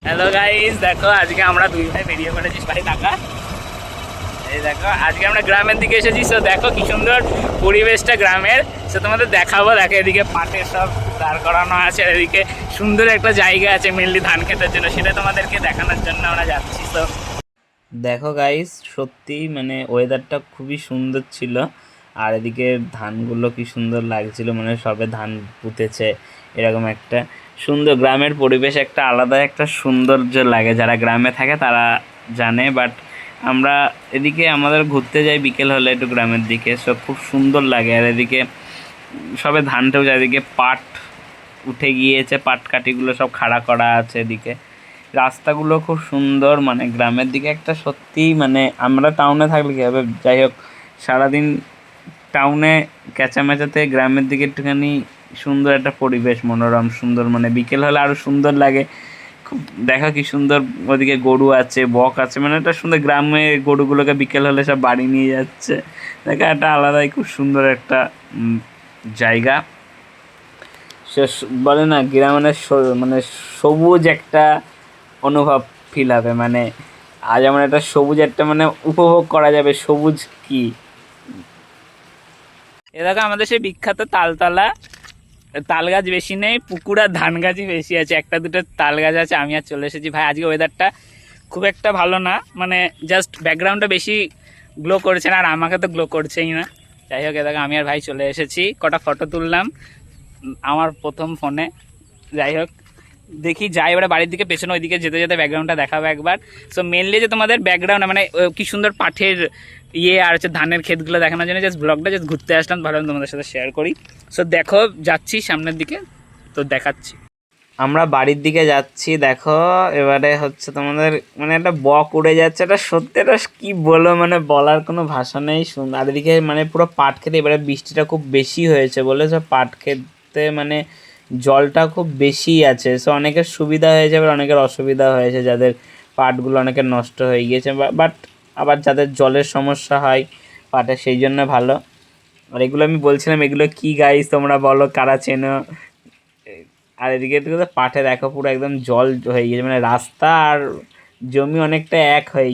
Hello guys, দেখো আজকে আমরা দুই ভাই বেরিয়ে পড়েছি ভাই টাকা। এই দেখো আজকে আমরা গ্রামের দিকে এসেছি। তো দেখো কি সুন্দর পরিবেশটা গ্রামের। তো তোমাদের দেখাবো। দেখো এদিকে পাটের সব দাঁড় করানো আছে, আর এদিকে সুন্দর একটা জায়গা আছে মেনলি ধান খেতের জন্য, সেটা তোমাদেরকে দেখানোর জন্য আমরা যাচ্ছি। তো দেখো গাইস, সত্যি মানে ওয়েদারটা খুবই সুন্দর ছিল, আর এদিকে ধানগুলো কি সুন্দর লাগছিল, মানে সবে ধান পুঁতেছে। এরকম একটা সুন্দর গ্রামের পরিবেশ, একটা আলাদা একটা সৌন্দর্য লাগে, যারা গ্রামে থাকে তারা জানে। বাট আমরা এদিকে আমাদের ঘুরতে যাই বিকেল হলে একটু গ্রামের দিকে, সব খুব সুন্দর লাগে। আর এদিকে সবে ধানটাও যায়, এদিকে পাট উঠে গিয়েছে, পাট কাঠিগুলো সব খাড়া করা আছে। এদিকে রাস্তাগুলো খুব সুন্দর, মানে গ্রামের দিকে একটা সত্যি, মানে আমরা টাউনে থাকলে কী হবে, যাই হোক সারাদিন টাউনে ক্যাচামেচাতে গ্রামের দিকে একটুখানি সুন্দর একটা পরিবেশ, মনোরম সুন্দর, মানে বিকেল হলে আরও সুন্দর লাগে। খুব দেখা কি সুন্দর, ওদিকে গরু আছে, বক আছে, মানে একটা সুন্দর গ্রামে গরুগুলোকে বিকেল হলে সব বাড়ি নিয়ে যাচ্ছে। দেখা একটা আলাদাই খুব সুন্দর একটা জায়গা। সে বলে না গ্রাম মানে মানে সবুজ একটা অনুভব ফিল হবে, মানে আজ আমার একটা সবুজ একটা মানে উপভোগ করা যাবে সবুজ কি। এ দেখো আমাদের সেই বিখ্যাত তালতলা, তাল গাছ বেশি নেই, পুকুর আর ধান গাছই বেশি আছে, একটা দুটো তাল গাছ আছে। আমি আর চলে এসেছি ভাই। আজকে ওয়েদারটা খুব একটা ভালো না, মানে জাস্ট ব্যাকগ্রাউন্ডটা বেশি গ্লো করছে না, আর আমাকে তো গ্লো করছেই না। যাই হোক, এ দেখো আমি আর ভাই চলে এসেছি, কটা ফটো তুললাম আমার প্রথম ফোনে। যাই হোক দেখি যাই এবারে বাড়ির দিকে, পেছনে ওইদিকে যেতে যেতে ব্যাকগ্রাউন্ডটা দেখাবো একবার। সো মেনলি যে তোমাদের ব্যাকগ্রাউন্ড মানে কি সুন্দর পাঠের আর হচ্ছে ধানের ক্ষেতগুলো দেখানোর জন্য জাস্ট ব্লগটা জাস্ট ঘুরতে আসলাম, ভালো তোমাদের সাথে শেয়ার করি। সো দেখো যাচ্ছি সামনের দিকে, তো দেখাচ্ছি। আমরা বাড়ির দিকে যাচ্ছি, দেখো এবারে হচ্ছে তোমাদের মানে একটা বক উড়ে যাচ্ছে, এটা সত্যি, এটা কি বলো, মানে বলার কোনো ভাষা নেই। সুন্দর। আর এদিকে মানে পুরো পাট খেতে, এবারে বৃষ্টিটা খুব বেশি হয়েছে বলে সব পাট খেতে মানে জলটা খুব বেশি আছে। সো অনেকের সুবিধা হয়েছে, আবার অনেকের অসুবিধা হয়েছে, যাদের পাটগুলো অনেকের নষ্ট হয়ে গিয়েছে, বাট আবার যাদের জলের সমস্যা হয় পাটে, সেই জন্য ভালো। আর এগুলো আমি বলছিলাম, এগুলো কি গাইস তোমরা বলো, কারা চেনো। আর এদিকে তো পাটে দেখো পুরো একদম জল হয়ে গিয়েছে, মানে রাস্তা আর জমি অনেকটা এক হয়ে